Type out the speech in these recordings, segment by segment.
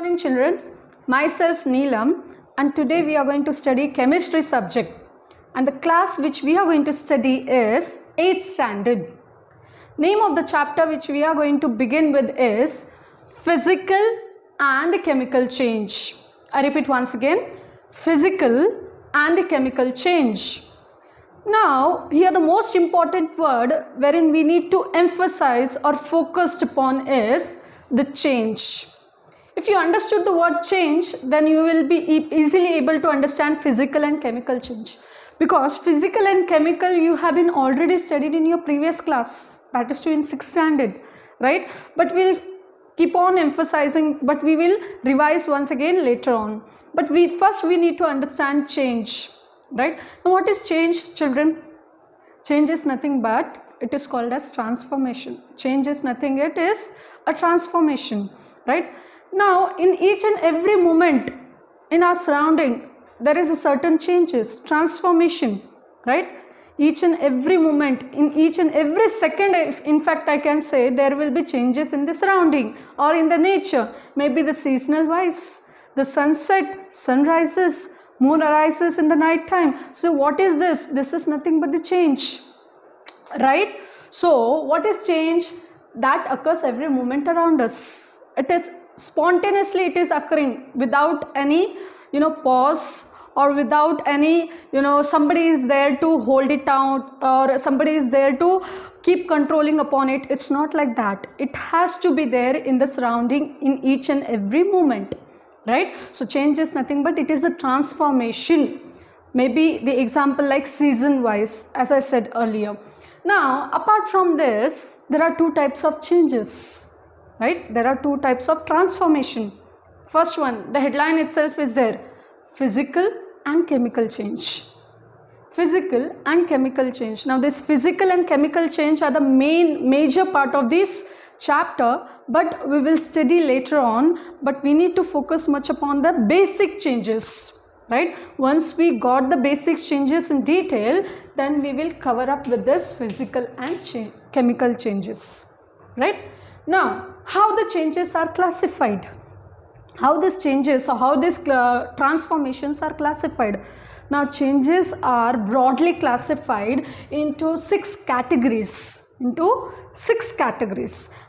Morning children, myself Neelam, and today we are going to study chemistry subject, and the class which we are going to study is 8th standard. Name of the chapter which we are going to begin with is physical and chemical change. I repeat once again, physical and chemical change. Now here the most important word wherein we need to emphasize or focused upon is the change. If you understood the word change, then you will be easily able to understand physical and chemical change, because physical and chemical you have been already studied in your previous class, that is in 6th standard, right? But we'll keep on emphasizing, but we will revise once again later on. But we need to understand change, right? Now what is change, children? Change is nothing but it is called as transformation. Change is nothing, it is a transformation, right? Now in each and every moment in our surrounding there is a certain changes, transformation, right? Each and every moment, in each and every second, in fact I can say there will be changes in the surrounding or in the nature, maybe the seasonal wise, the sunset, sunrises, moon arises in the night time. So what is this? This is nothing but the change, right? So what is change? That occurs every moment around us. It is spontaneously, it is occurring without any pause, or without any somebody is there to hold it out, or somebody is there to keep controlling upon it. It's not like that. It has to be there in the surrounding in each and every moment, right? So change is nothing but it is a transformation. Maybe the example like season wise, as I said earlier. Now apart from this, there are two types of changes, right? There are two types of transformation. First one, the headline itself is there, physical and chemical change. Physical and chemical change. Now this physical and chemical change are the major part of this chapter, but we will study later on. But we need to focus much upon the basic changes, right? Once we got the basic changes in detail, then we will cover up with this physical and chemical changes, right? Now how the changes are classified, how this changes or how these transformations are classified. Now changes are broadly classified into 6 categories,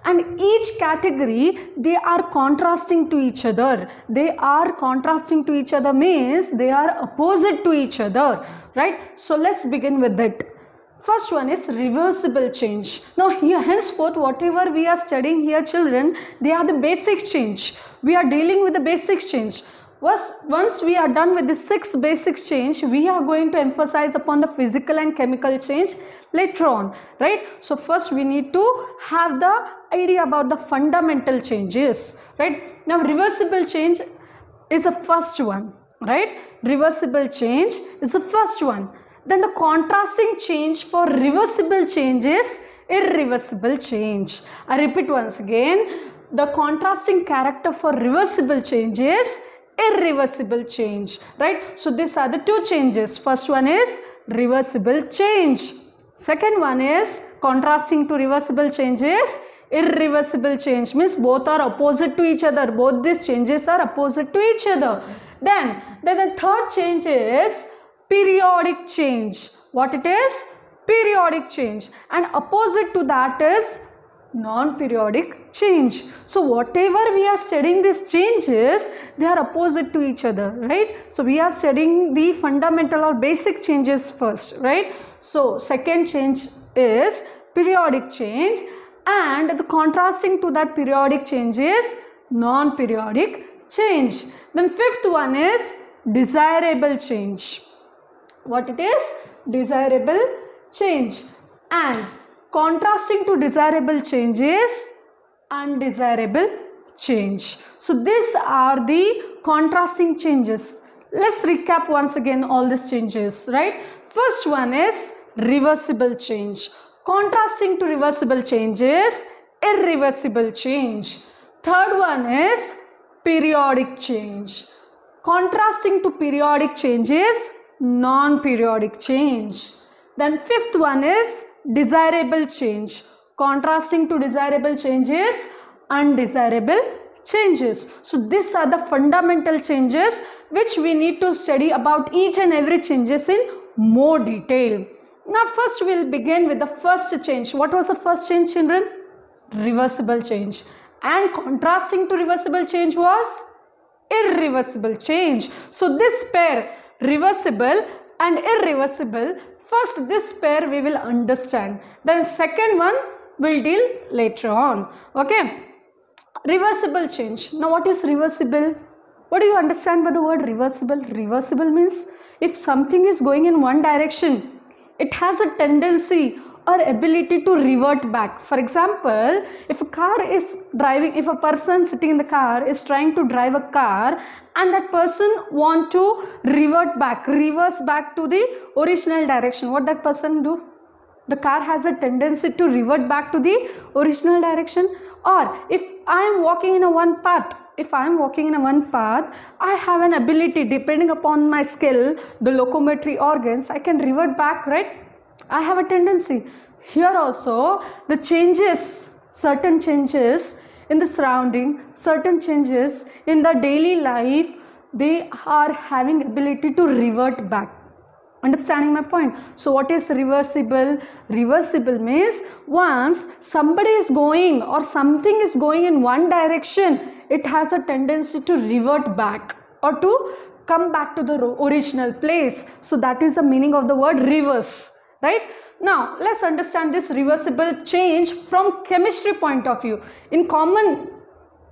and each category they are contrasting to each other. They are contrasting to each other means they are opposite to each other, right? So let's begin with it. First one is reversible change. Now here henceforth whatever we are studying here, children, they are the basic change. We are dealing with the basic change. Once we are done with the 6 basic change, we are going to emphasize upon the physical and chemical change later on, right? So first we need to have the idea about the fundamental changes, right? Now reversible change is the first one, right? Reversible change is the first one. Then the contrasting change for reversible change is irreversible change. I repeat once again, the contrasting character for reversible change is irreversible change, right? So these are the two changes. First one is reversible change. Second one is contrasting to reversible change is irreversible change, means both are opposite to each other. Both these changes are opposite to each other. Then the third change is periodic change. What it is? Periodic change. And opposite to that is non-periodic change. So whatever we are studying these changes, they are opposite to each other, right? So we are studying the fundamental or basic changes first, right? So second change is periodic change, and the contrasting to that periodic change is non-periodic change. Then fifth one is desirable change. What it is? Desirable change. And contrasting to desirable change is undesirable change. So these are the contrasting changes. Let's recap once again all these changes, right? First one is reversible change. Contrasting to reversible change is irreversible change. Third one is periodic change. Contrasting to periodic change is non-periodic change. Then fifth one is desirable change. Contrasting to desirable change is undesirable changes. So these are the fundamental changes which we need to study about each and every changes in more detail. Now first we will begin with the first change. What was the first change, children? Reversible change. And contrasting to reversible change was irreversible change. So this pair, reversible and irreversible, first this pair we will understand. Then second one we'll deal later on. Okay. Reversible change. Now what is reversible? What do you understand by the word reversible? Reversible means if something is going in one direction, it has a tendency or ability to revert back. For example, if a car is driving, if a person sitting in the car is trying to drive a car and that person want to revert back, reverse back to the original direction, what that person do? The car has a tendency to revert back to the original direction. Or if I am walking in a one path, I have an ability, depending upon my skill, the locomotory organs, I can revert back, right? I have a tendency. Here also the changes, certain changes in the surrounding, certain changes in the daily life, they are having ability to revert back. Understanding my point? So what is reversible? Reversible means once somebody is going or something is going in one direction, it has a tendency to revert back or to come back to the original place. So that is the meaning of the word reverse, right? Now let's understand this reversible change from chemistry point of view. In common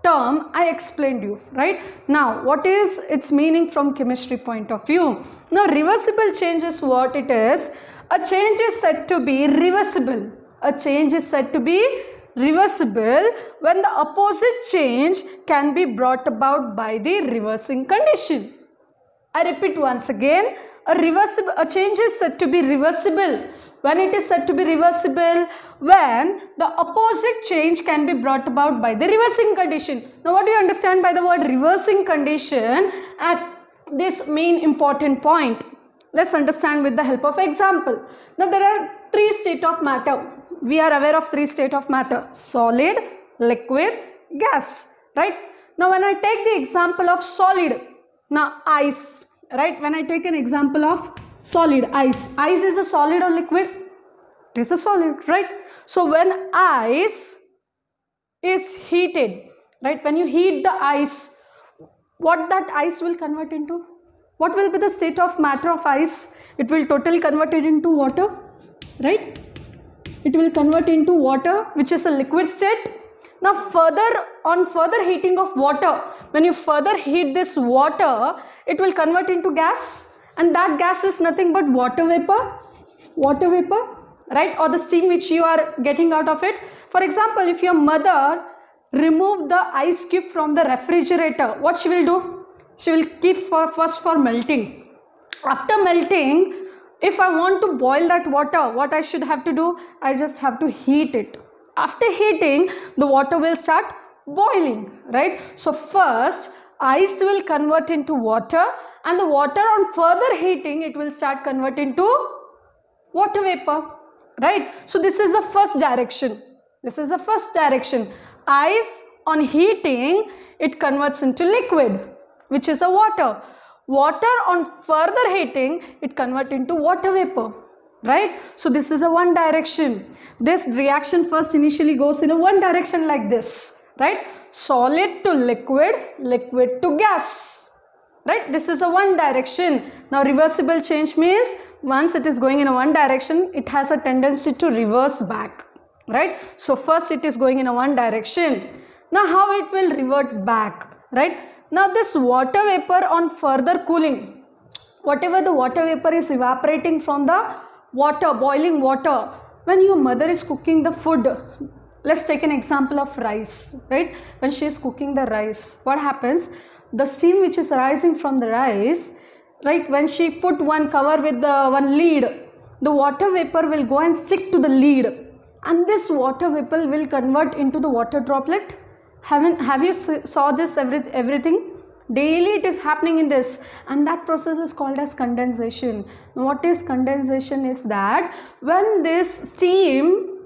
term I explained you, right? Now what is its meaning from chemistry point of view? Now reversible change is what it is. A change is said to be reversible. A change is said to be reversible when the opposite change can be brought about by the reversing condition. I repeat once again, a change is said to be reversible. When it is said to be reversible, when the opposite change can be brought about by the reversing condition. Now what do you understand by the word reversing condition at this main important point? Let's understand with the help of example. Now there are three states of matter. We are aware of three states of matter: solid, liquid, gas, right? Now when I take the example of solid, now ice, right? When I take an example of solid, ice is a solid or liquid? It is a solid, right? So when ice is heated, right, when you heat the ice, what that ice will convert into? What will be the state of matter of ice? It will totally convert it into water, right? It will convert into water, which is a liquid state. Now further heating of water, when you further heat this water, it will convert into gas, and that gas is nothing but water vapor, right? Or the steam which you are getting out of it. For example, if your mother remove the ice cube from the refrigerator, what she will do? She will keep first for melting. After melting, if I want to boil that water, what I should have to do? I just have to heat it. After heating, the water will start boiling, right? So first ice will convert into water, and the water on further heating, it will start converting to water vapor, right? So this is the first direction. Ice on heating, it converts into liquid, which is a water. Water on further heating, it converts into water vapor, right? So this is a one direction. This reaction first initially goes in a one direction like this, right? Solid to liquid, liquid to gas, right? This is a one direction. Now reversible change means once it is going in a one direction, it has a tendency to reverse back, right? So first it is going in a one direction. Now how it will revert back, right? Now this water vapor on further cooling, whatever the water vapor is evaporating from the water, boiling water, when your mother is cooking the food, let's take an example of rice, right? When she is cooking the rice, what happens? The steam which is rising from the rice, right? When she put one cover with the one lid, the water vapor will go and stick to the lid, and this water vapor will convert into the water droplet. Have you saw this everything? Daily it is happening in this, and that process is called as condensation. What is condensation is that when this steam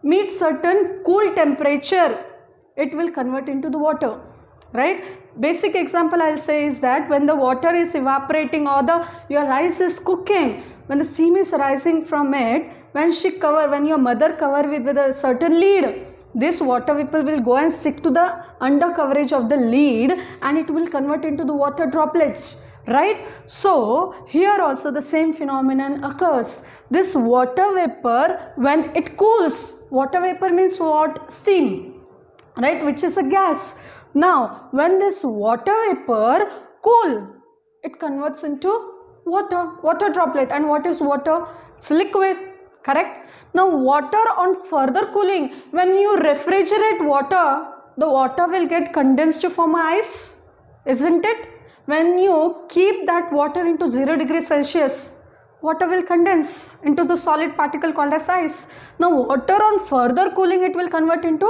meets certain cool temperature, it will convert into the water. right? Basic example I'll say is that when the water is evaporating or your rice is cooking, when the steam is rising from it, when your mother cover with a certain lid, this water vapor will go and stick to the under coverage of the lid and it will convert into the water droplets, right? So here also the same phenomenon occurs. This water vapor, when it cools, water vapor means what? Steam, right, which is a gas. Now when this water vapor cool, it converts into water droplet. And what is water? It's liquid, correct? Now water on further cooling, when you refrigerate water, the water will get condensed to form ice, isn't it? When you keep that water into 0 degrees Celsius, water will condense into the solid particle called as ice. Now water on further cooling, it will convert into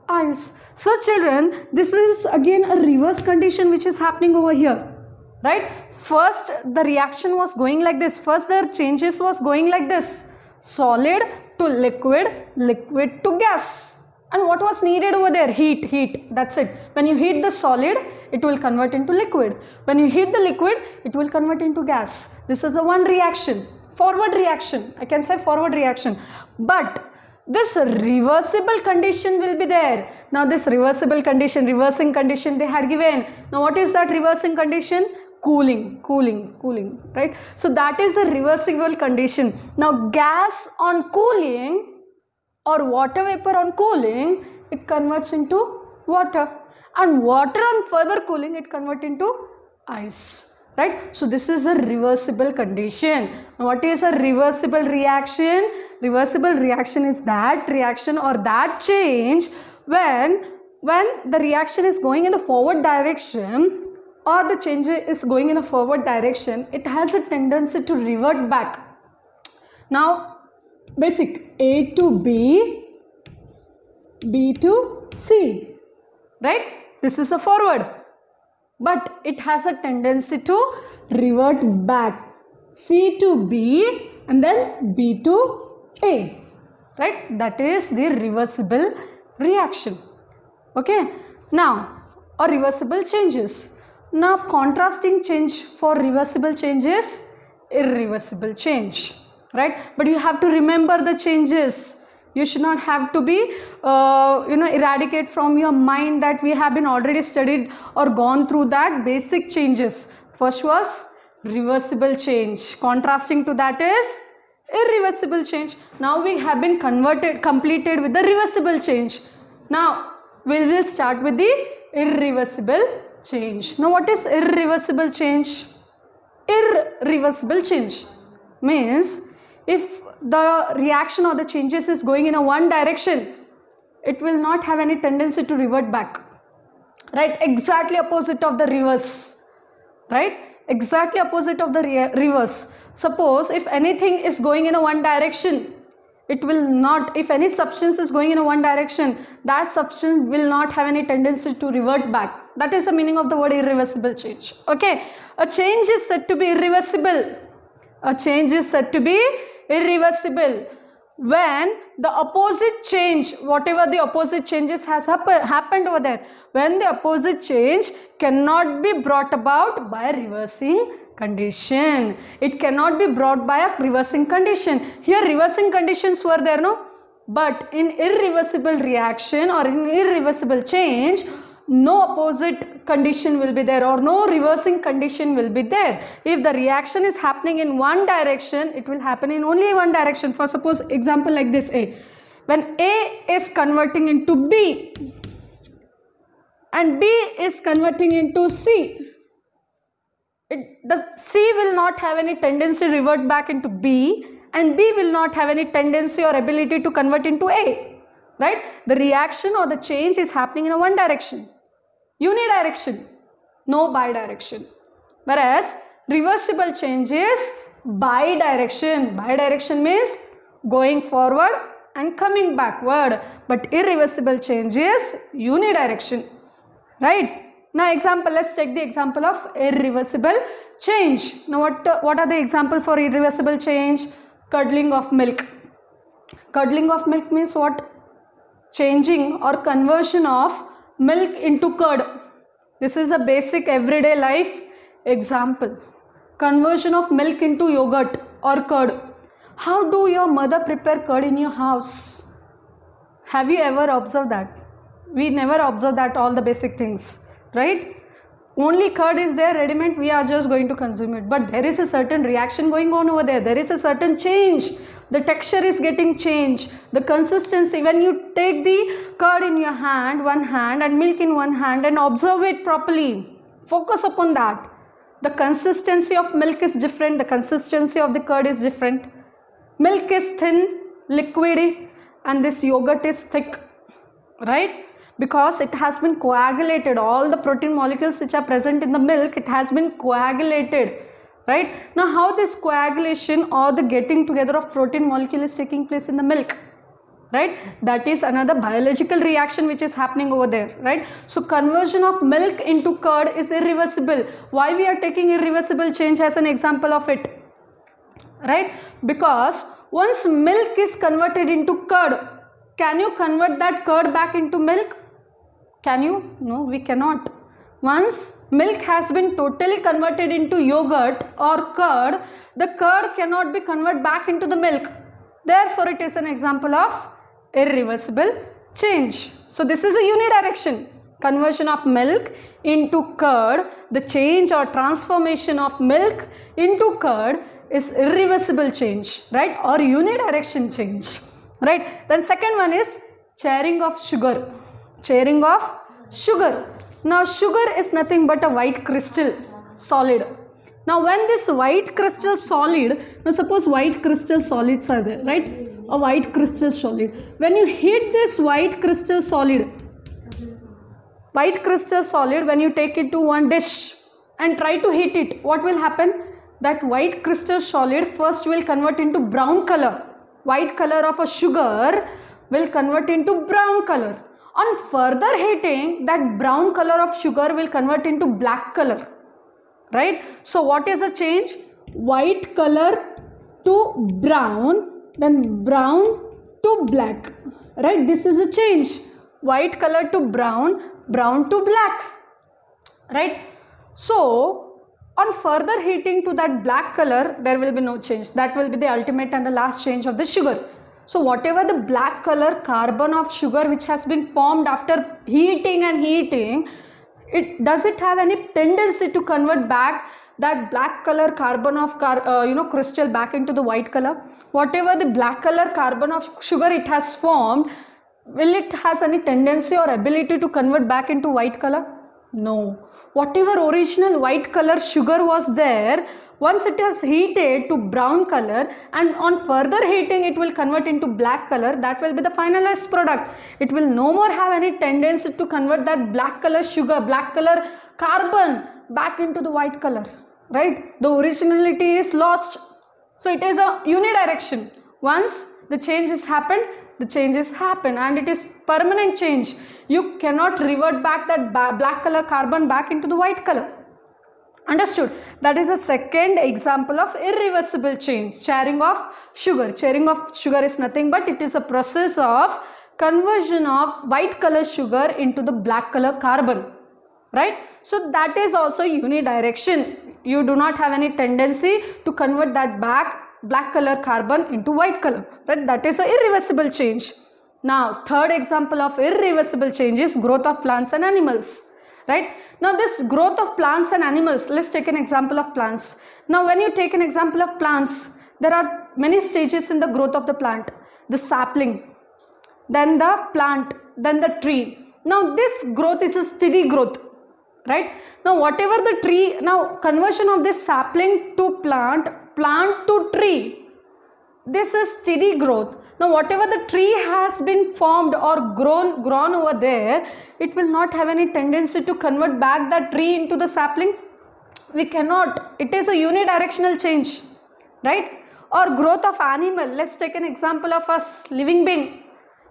ice. So children, this is again a reverse condition which is happening over here, right? First the reaction was going like this. First the changes was going like this: solid to liquid, liquid to gas. And what was needed over there? Heat. That's it. When you heat the solid, it will convert into liquid. When you heat the liquid, it will convert into gas. This is a one reaction, forward reaction. I can say forward reaction. But this reversible condition will be there. Now this reversible condition, reversing condition they had given. Now what is that reversing condition? Cooling, right? So that is the reversible condition. Now gas on cooling or water vapor on cooling, it converts into water. And water on further cooling, it converts into ice, right? So this is a reversible condition. Now what is a reversible reaction? Reversible reaction is that reaction or that change when the reaction is going in the forward direction or the change is going in a forward direction, it has a tendency to revert back. Now basic, A to B, B to C, right? This is a forward, but it has a tendency to revert back. C to B and then B to A, right? That is the reversible reaction. Okay, now or reversible changes. Now contrasting change for reversible change is irreversible change, right? But you have to remember the changes. You should not have to be eradicate from your mind that we have been already studied or gone through that basic changes. First was reversible change, contrasting to that is irreversible change. Now we have been completed with the reversible change. Now we will start with the irreversible change. Now what is irreversible change? Irreversible change means if the reaction or the changes is going in a one direction, it will not have any tendency to revert back, right? Exactly opposite of the reverse, right? Exactly opposite of the reverse. Suppose if anything is going in a one direction, it will not, if any substance is going in a one direction, that substance will not have any tendency to revert back. That is the meaning of the word irreversible change. Okay, a change is said to be irreversible. A change is said to be irreversible when the opposite change, whatever the opposite changes has happened over there, when the opposite change cannot be brought about by a reversing condition. It cannot be brought by a reversing condition. Here reversing conditions were there, no? But in irreversible reaction or in irreversible change, no opposite condition will be there or no reversing condition will be there. If the reaction is happening in one direction, it will happen in only one direction. For suppose example like this A. When A is converting into B and B is converting into C, the C will not have any tendency to revert back into B and B will not have any tendency or ability to convert into A, right? The reaction or the change is happening in a one direction, unidirection, no bidirection. Whereas reversible change is bidirection. Bidirection means going forward and coming backward, but irreversible change is unidirection, right? Now example, let's take the example of irreversible change. Now what are the example for irreversible change? Curdling of milk. Curdling of milk means what? Changing or conversion of milk into curd. This is a basic everyday life example. Conversion of milk into yogurt or curd. How do your mother prepare curd in your house? Have you ever observed that? We never observe that, all the basic things, right? Only curd is there ready-made, we are just going to consume it. But there is a certain reaction going on over there. There is a certain change. The texture is getting changed. The consistency, when you take the curd in your hand, one hand, and milk in one hand, and observe it properly, focus upon that. The consistency of milk is different. The consistency of the curd is different. Milk is thin, liquidy, and this yogurt is thick, right? Because it has been coagulated. All the protein molecules which are present in the milk, it has been coagulated, right? Now how this coagulation or the getting together of protein molecule is taking place in the milk, right? That is another biological reaction which is happening over there, right? So conversion of milk into curd is irreversible. Why we are taking irreversible change as an example of it, right? Because once milk is converted into curd, can you convert that curd back into milk? Can you? No, we cannot. Once milk has been totally converted into yogurt or curd, the curd cannot be converted back into the milk. Therefore, it is an example of irreversible change. So, this is a unidirection. Conversion of milk into curd, the change or transformation of milk into curd is irreversible change, right? Or unidirection change, right? Then second one is chairing of sugar. Chairing of sugar. Now sugar is nothing but a white crystal solid. Now when this white crystal solid, now suppose white crystal solids are there, right? A white crystal solid. When you heat this white crystal solid, when you take it to one dish and try to heat it, what will happen? That white crystal solid first will convert into brown color. White color of a sugar will convert into brown color. On further heating, that brown color of sugar will convert into black color, right? So what is the change? White color to brown, then brown to black, right? This is a change. White color to brown, brown to black, right? So on further heating to that black color, there will be no change. That will be the ultimate and the last change of the sugar. So whatever the black color carbon of sugar which has been formed after heating and heating, does it have any tendency to convert back that black color carbon of crystal back into the white color? Whatever the black color carbon of sugar it has formed, will it has any tendency or ability to convert back into white color? No. Whatever original white color sugar was there, once it is heated to brown color and on further heating it will convert into black color, that will be the finalized product. It will no more have any tendency to convert that black color sugar, black color carbon back into the white color, right? The originality is lost. So it is a unidirection. Once the change has happened, the changes happen and it is permanent change. You cannot revert back that black color carbon back into the white color. Understood? That is a second example of irreversible change, chairing of sugar. Chairing of sugar is nothing but it is a process of conversion of white color sugar into the black color carbon, right? So that is also unidirection. You do not have any tendency to convert that black color carbon into white color, right? That is an irreversible change. Now third example of irreversible change is growth of plants and animals, right? Now this growth of plants and animals, let's take an example of plants. Now when you take an example of plants, there are many stages in the growth of the plant. The sapling, then the plant, then the tree. Now this growth is a steady growth, right? Now whatever the tree, now conversion of this sapling to plant, plant to tree, this is steady growth. Now whatever the tree has been formed or grown over there, it will not have any tendency to convert back that tree into the sapling. We cannot. It is a unidirectional change, right? Or growth of animal. Let's take an example of a living being.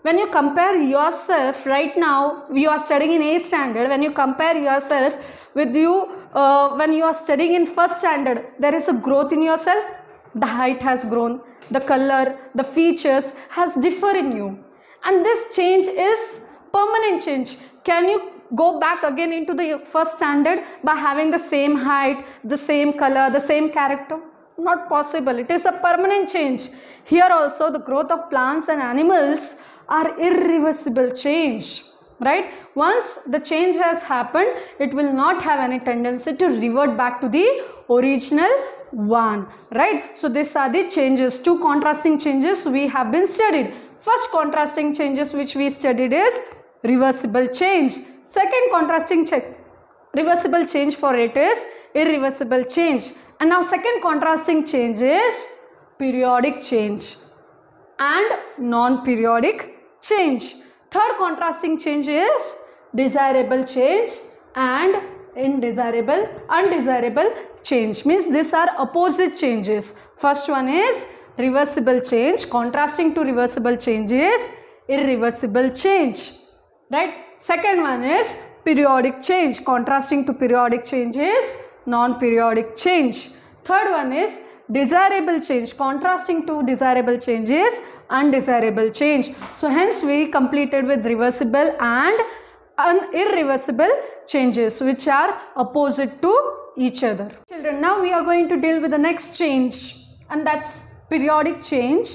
When you compare yourself right now, you are studying in 8th standard. When you compare yourself with when you are studying in 1st standard, there is a growth in yourself. The height has grown, the color, the features has differ in you, and this change is permanent change. Can you go back again into the first standard by having the same height, the same color, the same character? Not possible. It is a permanent change. Here also the growth of plants and animals are irreversible change, right? Once the change has happened, it will not have any tendency to revert back to the original one, right? So these are the changes, two contrasting changes we have been studied. First contrasting changes which we studied is reversible change. Second contrasting reversible change for it is irreversible change. And now second contrasting change is periodic change and non-periodic change. Third contrasting change is desirable change and undesirable change. Means these are opposite changes. First one is reversible change. Contrasting to reversible change is irreversible change, right? Second one is periodic change. Contrasting to periodic change is non-periodic change. Third one is desirable change. Contrasting to desirable change is undesirable change. So hence we completed with reversible and irreversible changes which are opposite to each other. Children, now we are going to deal with the next change, and that's periodic change.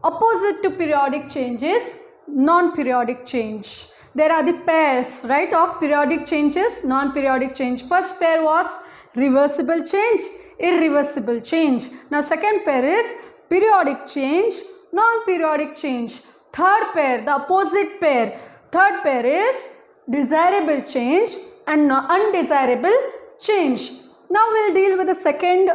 Opposite to periodic change is non-periodic change. There are the pairs, right, of periodic changes, non-periodic change. First pair was reversible change, irreversible change. Now second pair is periodic change, non-periodic change. Third pair, the opposite pair, third pair is desirable change and undesirable change. Now we'll deal with the second,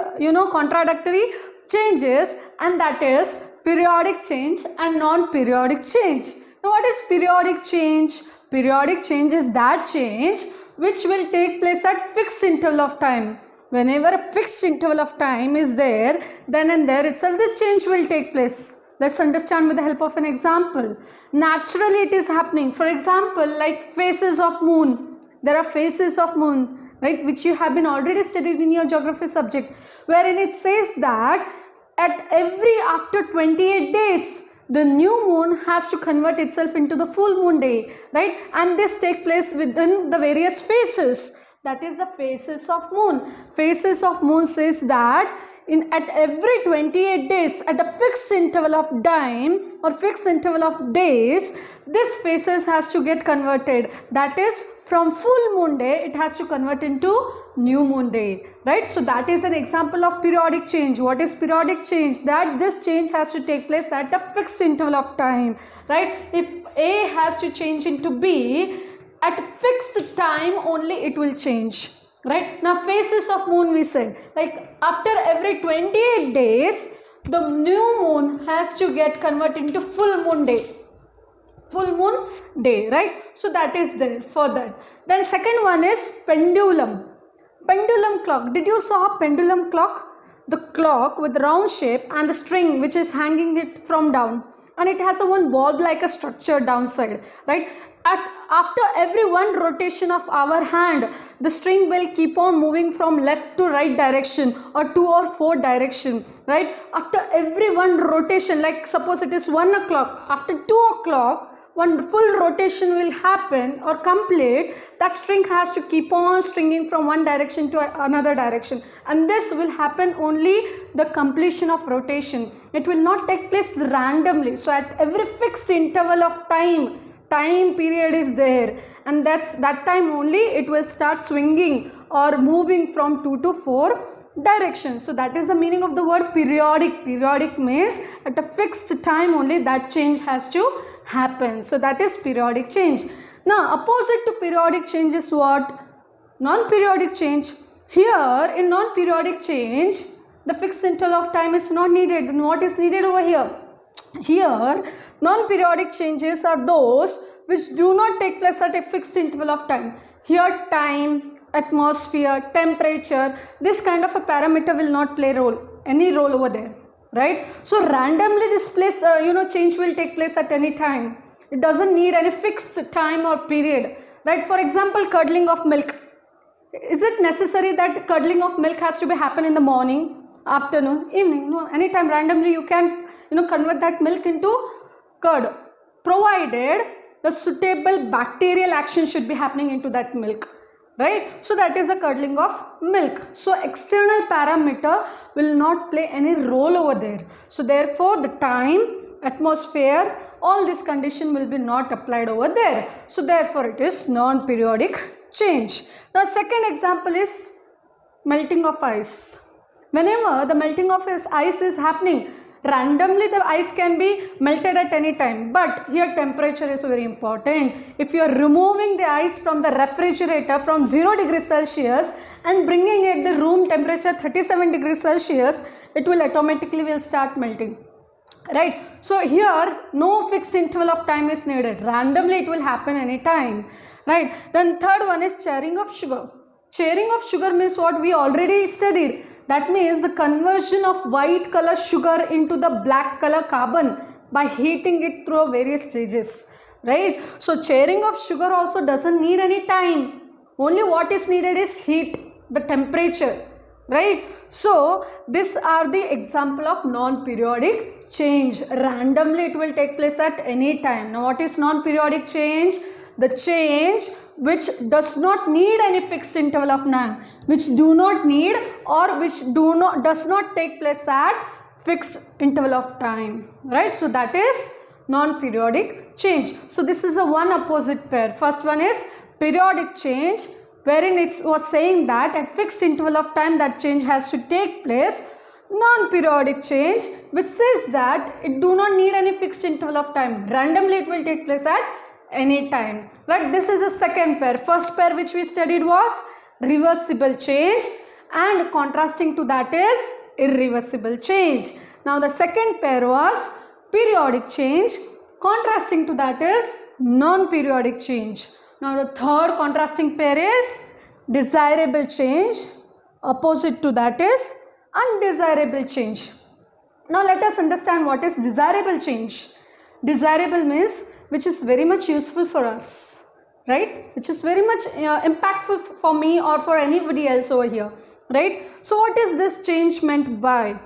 contradictory changes, and that is periodic change and non-periodic change. Now what is periodic change? Periodic change is that change which will take place at fixed interval of time. Whenever a fixed interval of time is there, then and there itself this change will take place. Let's understand with the help of an example. Naturally it is happening. For example, like phases of moon. There are phases of moon, right, which you have been already studied in your geography subject, wherein it says that at every after 28 days, the new moon has to convert itself into the full moon day, right? And this takes place within the various phases. That is the phases of moon. Phases of moon says that at every 28 days, at a fixed interval of time or fixed interval of days, this phases has to get converted. That is, from full moon day, it has to convert into new moon day, right? So that is an example of periodic change. What is periodic change? That this change has to take place at a fixed interval of time, right? If A has to change into B, at fixed time only it will change, right? Now phases of moon we said, like after every 28 days, the new moon has to get converted into full moon day. Full moon day, right? So that is there for that. Then second one is pendulum. Pendulum clock. Did you saw a pendulum clock? The clock with round shape and the string which is hanging it from down, and it has a one bulb like a structure downside, right? After every one rotation of our hand, the string will keep on moving from left to right direction or 2 or 4 direction, right? After every one rotation, like suppose it is 1 o'clock, after 2 o'clock, one full rotation will happen or complete. That string has to keep on stringing from one direction to another direction, and this will happen only the completion of rotation. It will not take place randomly. So at every fixed interval of time period is there, and that time only it will start swinging or moving from 2 to 4 directions. So that is the meaning of the word periodic. Periodic means at a fixed time only that change has to happen. So that is periodic change. Now opposite to periodic change is what? Non-periodic change. Here in non-periodic change, the fixed interval of time is not needed. And what is needed over here? Here non-periodic changes are those which do not take place at a fixed interval of time. Here time, atmosphere, temperature, this kind of a parameter will not play any role over there, right? So randomly this place change will take place at any time. It doesn't need any fixed time or period, right? For example, curdling of milk. Is it necessary that curdling of milk has to be happen in the morning, afternoon, evening? No, anytime randomly you can convert that milk into curd, provided the suitable bacterial action should be happening into that milk, right? So that is the curdling of milk. So external parameter will not play any role over there. So therefore the time, atmosphere, all this condition will be not applied over there. So therefore it is non-periodic change. Now second example is melting of ice. Whenever the melting of ice is happening, randomly the ice can be melted at any time, but here temperature is very important. If you are removing the ice from the refrigerator from 0 degrees Celsius and bringing it the room temperature 37 degrees Celsius, it will automatically will start melting, right? So here no fixed interval of time is needed, randomly it will happen any time, right? Then third one is chairing of sugar. Chairing of sugar means what we already studied. That means the conversion of white color sugar into the black color carbon by heating it through various stages, right? So chairing of sugar also doesn't need any time. Only what is needed is heat, the temperature, right? So these are the example of non-periodic change. Randomly it will take place at any time. Now what is non-periodic change? The change which does not need any fixed interval of time, which do not need or which does not take place at fixed interval of time, right? So that is non-periodic change. So this is a one opposite pair. First one is periodic change, wherein it was saying that at fixed interval of time that change has to take place. Non-periodic change, which says that it do not need any fixed interval of time, randomly it will take place at any time, right? This is a second pair. First pair which we studied was reversible change, and contrasting to that is irreversible change. Now the second pair was periodic change, contrasting to that is non-periodic change. Now the third contrasting pair is desirable change, opposite to that is undesirable change. Now let us understand what is desirable change. Desirable means which is very much useful for us, right? Which is very much impactful for me or for anybody else over here, right? So what is this change meant by?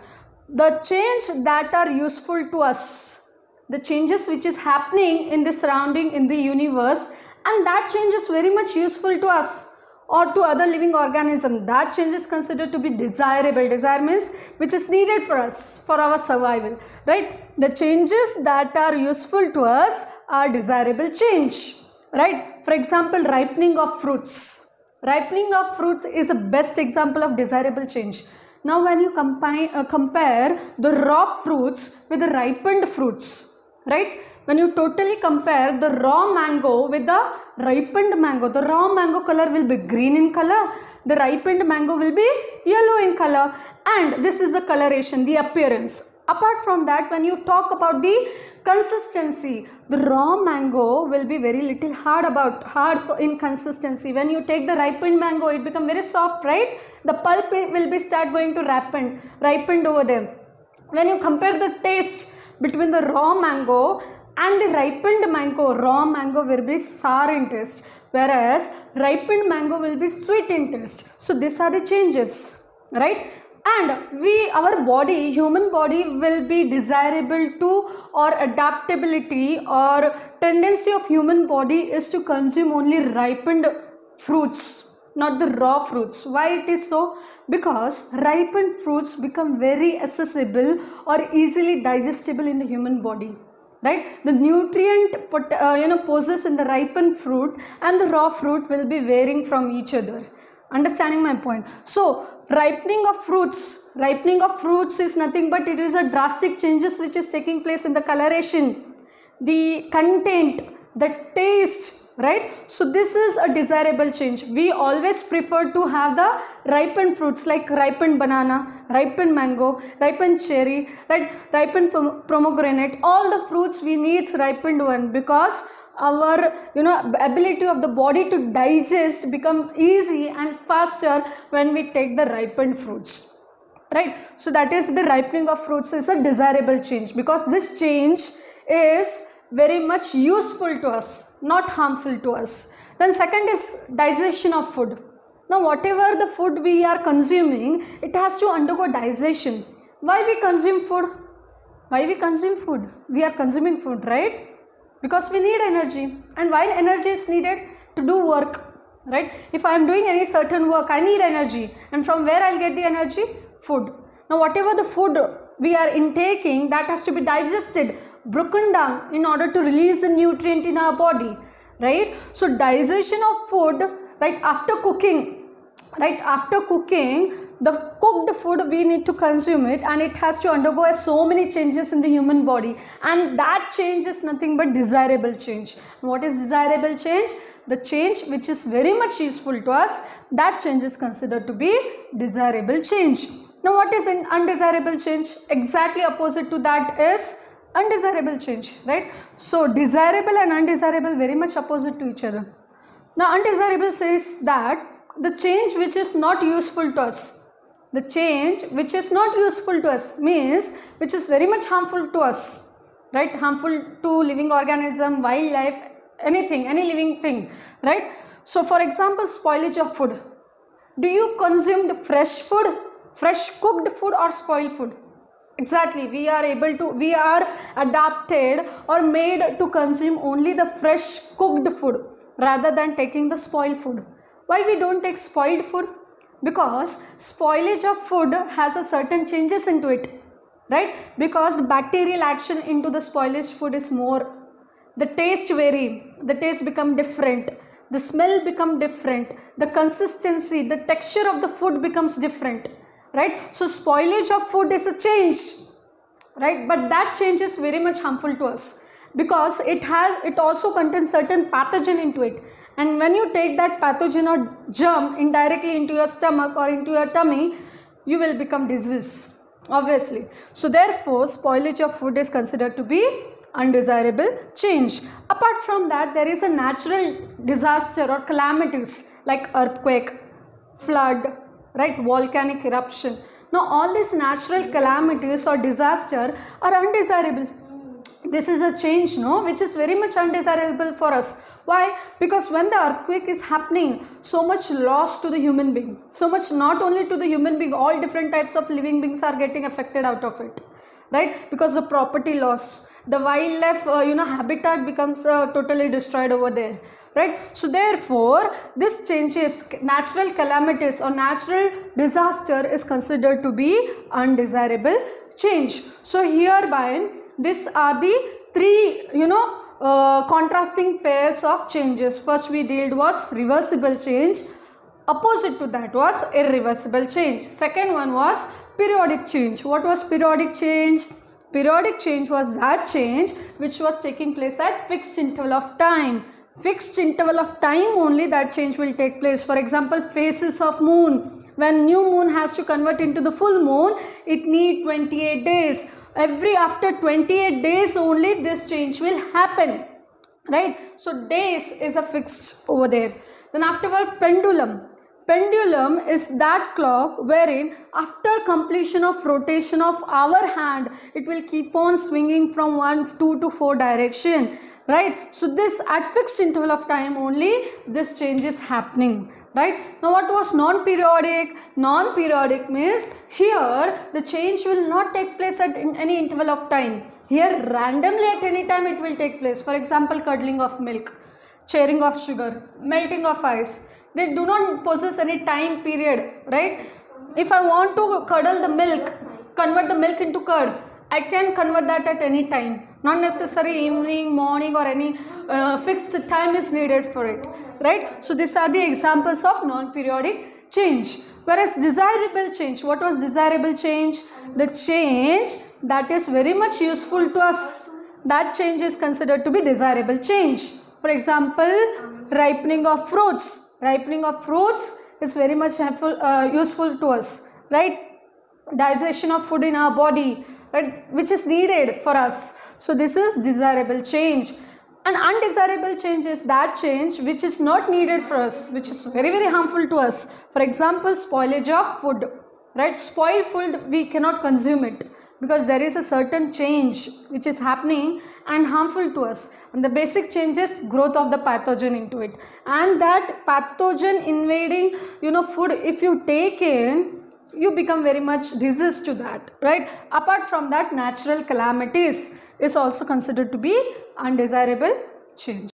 The change that are useful to us, the changes which is happening in the surrounding, in the universe, and that change is very much useful to us or to other living organism, that change is considered to be desirable. Desire means which is needed for us, for our survival, right? The changes that are useful to us are desirable change, right? For example, ripening of fruits. Ripening of fruits is the best example of desirable change. Now when you compare the raw fruits with the ripened fruits, right? When you totally compare the raw mango with the ripened mango, the raw mango color will be green in color, the ripened mango will be yellow in color, and this is the coloration, the appearance. Apart from that, when you talk about the consistency, the raw mango will be very little hard in consistency. When you take the ripened mango, it become very soft, right? The pulp will be start going to ripened over there. When you compare the taste between the raw mango and the ripened mango, raw mango will be sour in taste, whereas ripened mango will be sweet in taste. So these are the changes, right? And our body, human body will be desirable to, or adaptability or tendency of human body is to consume only ripened fruits, not the raw fruits. Why it is so? Because ripened fruits become very accessible or easily digestible in the human body, right? The nutrient possessed in the ripened fruit and the raw fruit will be varying from each other. Understanding my point? So ripening of fruits is nothing but it is a drastic changes which is taking place in the coloration, the content, the taste, right? So this is a desirable change. We always prefer to have the ripened fruits like ripened banana, ripened mango, ripened cherry, right? Ripened pomegranate. All the fruits we need ripened one, because our ability of the body to digest become easy and faster when we take the ripened fruits, right? So that is the ripening of fruits is a desirable change, because this change is very much useful to us, not harmful to us. Then second is digestion of food. Now whatever the food we are consuming, it has to undergo digestion. Why we consume food? Why we consume food? We are consuming food, right? Because we need energy, and why energy is needed? To do work, right? If I am doing any certain work, I need energy, and from where I'll get the energy? Food. Now whatever the food we are intaking, that has to be digested, broken down in order to release the nutrient in our body, right? So digestion of food, right, after cooking, the cooked food, we need to consume it, and it has to undergo so many changes in the human body, and that change is nothing but desirable change. What is desirable change? The change which is very much useful to us, that change is considered to be desirable change. Now what is an undesirable change? Exactly opposite to that is undesirable change, right? So desirable and undesirable very much opposite to each other. Now undesirable says that the change which is not useful to us, the change which is not useful to us means which is very much harmful to us, right? Harmful to living organism, wildlife, anything, any living thing, right? So for example, spoilage of food. Do you consume fresh food, fresh cooked food, or spoiled food? Exactly, we are adapted or made to consume only the fresh cooked food rather than taking the spoiled food. Why we don't take spoiled food? Because spoilage of food has a certain changes into it, right? Because the bacterial action into the spoilage food is more. The taste vary, the taste become different, the smell become different, the consistency, the texture of the food becomes different, right? So spoilage of food is a change, right? But that change is very much harmful to us because it also contains certain pathogen into it. And when you take that pathogen or germ indirectly into your stomach or into your tummy, you will become disease, obviously. So therefore, spoilage of food is considered to be undesirable change. Apart from that, there is a natural disaster or calamities like earthquake, flood, right, volcanic eruption. Now all these natural calamities or disaster are undesirable. This is a change, no, which is very much undesirable for us. Why? Because when the earthquake is happening, so much loss to the human being, so much not only to the human being, all different types of living beings are getting affected out of it, right? Because the property loss, the wildlife habitat becomes totally destroyed over there, right? So therefore this changes, natural calamities or natural disaster is considered to be undesirable change. So hereby these are the three contrasting pairs of changes. First we dealt was reversible change, opposite to that was irreversible change. Second one was periodic change. What was periodic change? Periodic change was that change which was taking place at fixed interval of time. Fixed interval of time only that change will take place. For example, phases of moon. When new moon has to convert into the full moon, it needs 28 days. After 28 days only this change will happen, right? So days is a fixed over there. Then afterward, pendulum. Pendulum is that clock wherein after completion of rotation of our hand, it will keep on swinging from 1, 2 to 4 direction, right? So this at fixed interval of time only this change is happening, right? Now what was non-periodic? Non-periodic means here the change will not take place at any interval of time. Here randomly at any time it will take place. For example, curdling of milk, churning of sugar, melting of ice. They do not possess any time period, right? If I want to curdle the milk, convert the milk into curd, I can convert that at any time. Not necessary evening, morning or any fixed time is needed for it, right? So these are the examples of non-periodic change. Whereas desirable change, what was desirable change? The change that is very much useful to us, that change is considered to be desirable change. For example, ripening of fruits. Ripening of fruits is very much helpful, useful to us, right? Digestion of food in our body, right, which is needed for us. So this is desirable change. And undesirable change is that change which is not needed for us, which is very, very harmful to us. For example, spoilage of food, right? Spoiled food, we cannot consume it because there is a certain change which is happening and harmful to us. And the basic change is growth of the pathogen into it. And that pathogen invading, food, if you take in, you become very much resist to that, right? Apart from that, natural calamities. is also considered to be undesirable change.